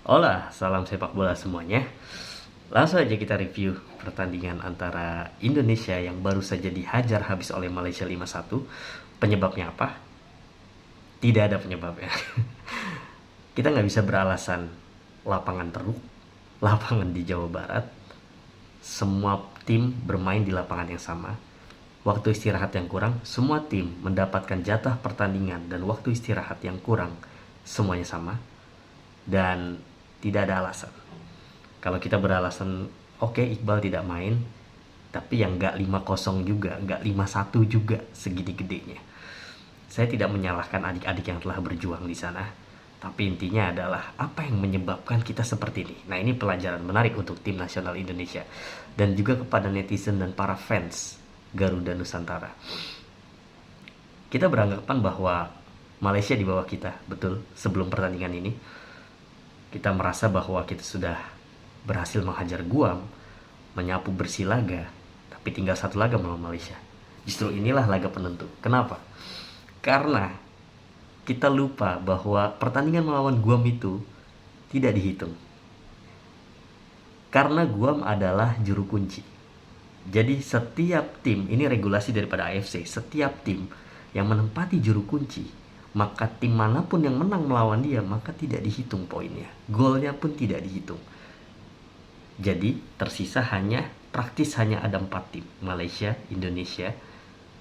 Hola, salam sepak bola semuanya. Langsung aja kita review pertandingan antara Indonesia yang baru saja dihajar habis oleh Malaysia 5-1. Penyebabnya apa? Tidak ada penyebabnya. Kita nggak bisa beralasan lapangan teruk, lapangan di Jawa Barat. Semua tim bermain di lapangan yang sama. Waktu istirahat yang kurang, semua tim mendapatkan jatah pertandingan dan waktu istirahat yang kurang. Semuanya sama. Dan tidak ada alasan. Kalau kita beralasan oke, Iqbal tidak main, tapi yang nggak 5-0 juga, nggak 5-1 juga segede-gedenya. Saya tidak menyalahkan adik-adik yang telah berjuang di sana, tapi intinya adalah apa yang menyebabkan kita seperti ini. Nah, ini pelajaran menarik untuk tim nasional Indonesia dan juga kepada netizen dan para fans Garuda Nusantara. Kita beranggapan bahwa Malaysia di bawah kita, betul, sebelum pertandingan ini. Kita merasa bahwa kita sudah berhasil menghajar Guam, menyapu bersih laga, tapi tinggal satu laga melawan Malaysia. Justru inilah laga penentu. Kenapa? Karena kita lupa bahwa pertandingan melawan Guam itu tidak dihitung. Karena Guam adalah juru kunci. Jadi setiap tim, ini regulasi daripada AFC, setiap tim yang menempati juru kunci, maka tim manapun yang menang melawan dia, maka tidak dihitung poinnya. Golnya pun tidak dihitung. Jadi tersisa praktis hanya ada 4 tim. Malaysia, Indonesia,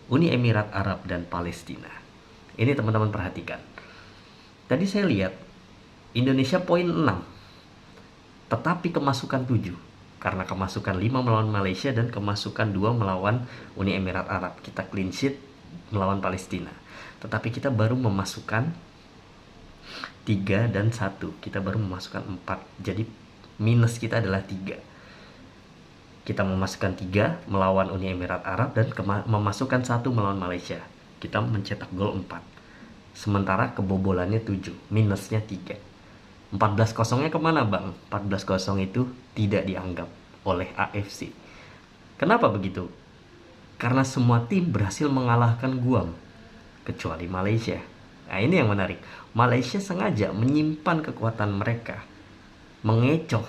Uni Emirat Arab, dan Palestina. Ini teman-teman perhatikan. Tadi saya lihat Indonesia poin 6, tetapi kemasukan 7. Karena kemasukan 5 melawan Malaysia dan kemasukan 2 melawan Uni Emirat Arab. Kita clean sheet melawan Palestina. Tetapi kita baru memasukkan 3 dan 1. Kita baru memasukkan 4. Jadi minus kita adalah 3. Kita memasukkan 3 melawan Uni Emirat Arab dan memasukkan 1 melawan Malaysia. Kita mencetak gol 4. Sementara kebobolannya 7, minusnya 3. 14-0-nya kemana bang? 14-0 itu tidak dianggap oleh AFC. Kenapa begitu? Karena semua tim berhasil mengalahkan Guam, kecuali Malaysia. Nah, ini yang menarik. Malaysia sengaja menyimpan kekuatan mereka, mengecoh,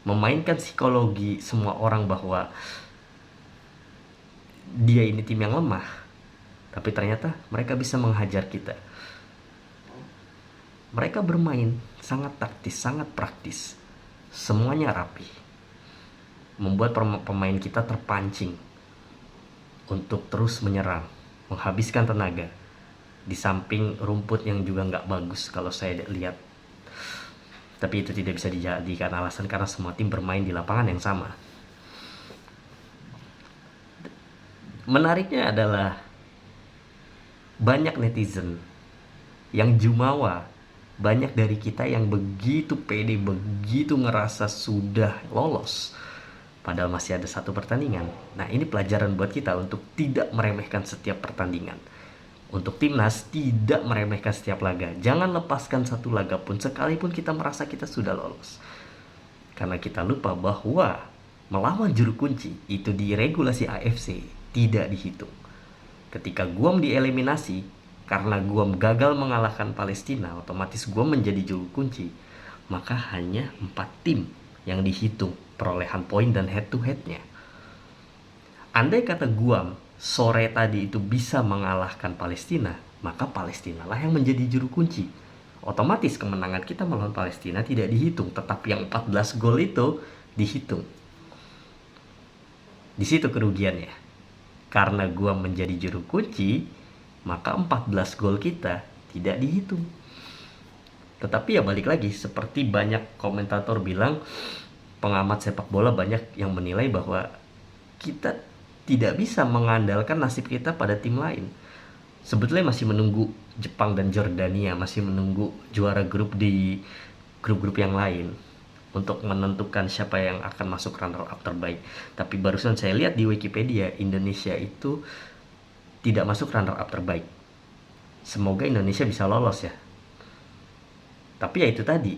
memainkan psikologi semua orang bahwa dia ini tim yang lemah, tapi ternyata mereka bisa menghajar kita. Mereka bermain sangat taktis, sangat praktis, semuanya rapi, membuat pemain kita terpancing untuk terus menyerang, menghabiskan tenaga. Di samping rumput yang juga nggak bagus kalau saya lihat. Tapi itu tidak bisa dijadikan alasan karena semua tim bermain di lapangan yang sama. Menariknya adalah banyak netizen yang jumawa, banyak dari kita yang begitu pede, begitu ngerasa sudah lolos, padahal masih ada 1 pertandingan. Nah, ini pelajaran buat kita untuk tidak meremehkan setiap pertandingan. Untuk timnas, tidak meremehkan setiap laga. Jangan lepaskan 1 laga pun, sekalipun kita merasa kita sudah lolos. Karena kita lupa bahwa melawan juru kunci itu di regulasi AFC tidak dihitung. Ketika Guam dieliminasi, karena Guam gagal mengalahkan Palestina, otomatis Guam menjadi juru kunci. Maka hanya 4 tim yang dihitung perolehan poin dan head to headnya. Andai kata Guam sore tadi itu bisa mengalahkan Palestina, maka Palestina lah yang menjadi juru kunci. Otomatis kemenangan kita melawan Palestina tidak dihitung, tetapi yang 14 gol itu dihitung. Di situ kerugiannya. Karena Guam menjadi juru kunci, maka 14 gol kita tidak dihitung. Tetapi ya balik lagi, seperti banyak komentator bilang, pengamat sepak bola banyak yang menilai bahwa kita tidak bisa mengandalkan nasib kita pada tim lain. Sebetulnya masih menunggu Jepang dan Jordania, masih menunggu juara grup di grup-grup yang lain untuk menentukan siapa yang akan masuk runner up terbaik. Tapi barusan saya lihat di Wikipedia, Indonesia itu tidak masuk runner up terbaik. Semoga Indonesia bisa lolos ya. Tapi ya itu tadi,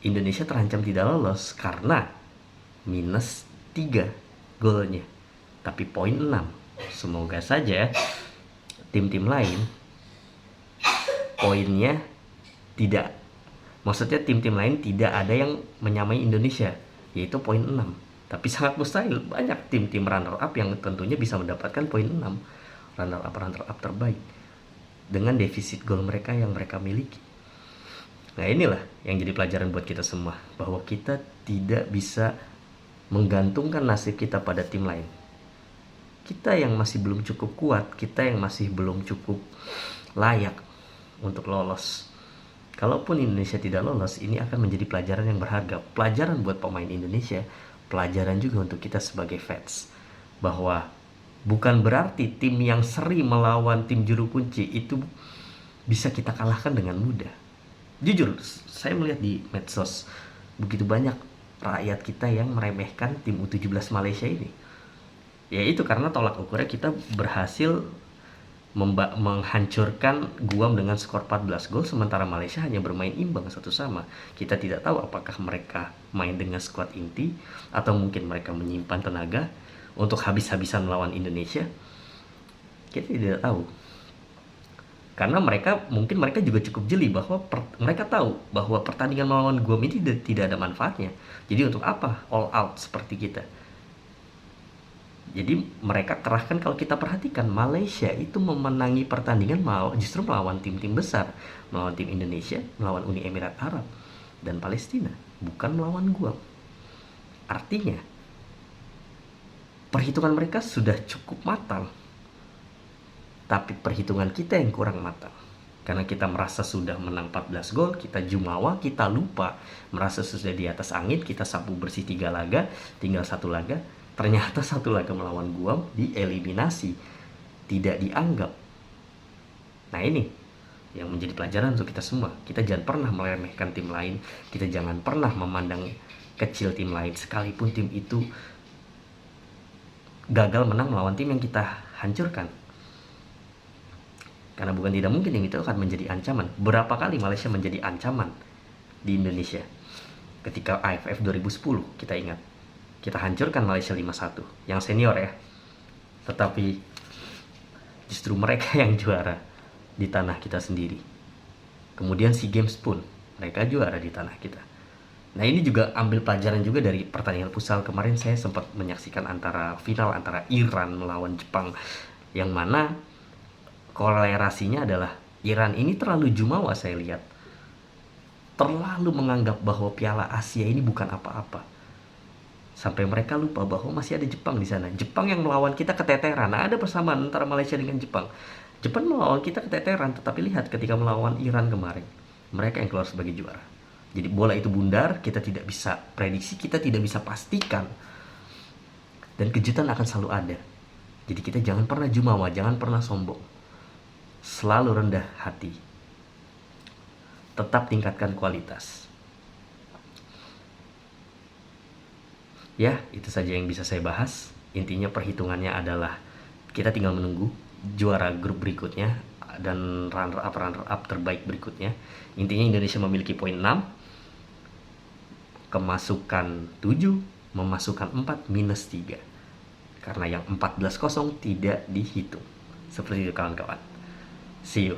Indonesia terancam tidak lolos karena minus 3 golnya, tapi poin 6. Semoga saja tim-tim lain poinnya tidak Maksudnya tim-tim lain tidak ada yang menyamai Indonesia, yaitu poin 6. Tapi sangat mustahil, banyak tim-tim runner up yang tentunya bisa mendapatkan poin 6. Runner up terbaik dengan defisit gol mereka yang mereka miliki. Nah inilah yang jadi pelajaran buat kita semua, bahwa kita tidak bisa menggantungkan nasib kita pada tim lain. Kita yang masih belum cukup kuat, kita yang masih belum cukup layak untuk lolos. Kalaupun Indonesia tidak lolos, ini akan menjadi pelajaran yang berharga. Pelajaran buat pemain Indonesia, pelajaran juga untuk kita sebagai fans. Bahwa bukan berarti tim yang seri melawan tim juru kunci itu bisa kita kalahkan dengan mudah. Jujur, saya melihat di medsos begitu banyak rakyat kita yang meremehkan tim U17 Malaysia ini. Ya itu karena tolak ukurnya kita berhasil menghancurkan Guam dengan skor 14 gol, sementara Malaysia hanya bermain imbang 1-1. Kita tidak tahu apakah mereka main dengan skuad inti atau mungkin mereka menyimpan tenaga untuk habis-habisan melawan Indonesia. Kita tidak tahu. Karena mungkin mereka juga cukup jeli bahwa mereka tahu bahwa pertandingan melawan Guam ini tidak ada manfaatnya. Jadi untuk apa all out seperti kita? Jadi mereka kerahkan, kalau kita perhatikan Malaysia itu memenangi pertandingan justru melawan tim-tim besar, melawan tim Indonesia, melawan Uni Emirat Arab dan Palestina, bukan melawan Guam. Artinya perhitungan mereka sudah cukup matang, tapi perhitungan kita yang kurang matang. Karena kita merasa sudah menang 14 gol, kita jumawa, kita lupa, merasa sudah di atas angin, kita sapu bersih 3 laga, tinggal 1 laga. Ternyata 1 laga melawan Guam dieliminasi, tidak dianggap. Nah ini yang menjadi pelajaran untuk kita semua. Kita jangan pernah meremehkan tim lain, kita jangan pernah memandang kecil tim lain, sekalipun tim itu gagal menang melawan tim yang kita hancurkan. Karena bukan tidak mungkin yang itu akan menjadi ancaman. Berapa kali Malaysia menjadi ancaman di Indonesia? Ketika AFF 2010, kita ingat, kita hancurkan Malaysia 5-1, yang senior ya. Tetapi justru mereka yang juara di tanah kita sendiri. Kemudian SEA Games pun mereka juara di tanah kita. Nah ini juga ambil pelajaran juga dari pertandingan futsal kemarin. Saya sempat menyaksikan final antara Iran melawan Jepang, yang mana korelasinya adalah Iran ini terlalu jumawa, saya lihat. Terlalu menganggap bahwa Piala Asia ini bukan apa-apa. Sampai mereka lupa bahwa masih ada Jepang di sana. Jepang yang melawan kita keteteran. Nah, ada persamaan antara Malaysia dengan Jepang. Jepang melawan kita keteteran, tetapi lihat ketika melawan Iran kemarin, mereka yang keluar sebagai juara. Jadi bola itu bundar, kita tidak bisa prediksi, kita tidak bisa pastikan. Dan kejutan akan selalu ada. Jadi kita jangan pernah jumawa, jangan pernah sombong. Selalu rendah hati. Tetap tingkatkan kualitas. Ya, itu saja yang bisa saya bahas. Intinya perhitungannya adalah kita tinggal menunggu juara grup berikutnya dan runner up terbaik berikutnya. Intinya Indonesia memiliki poin 6, kemasukan 7, memasukkan 4, minus 3. Karena yang 14-0 tidak dihitung. Seperti itu kawan-kawan. See you.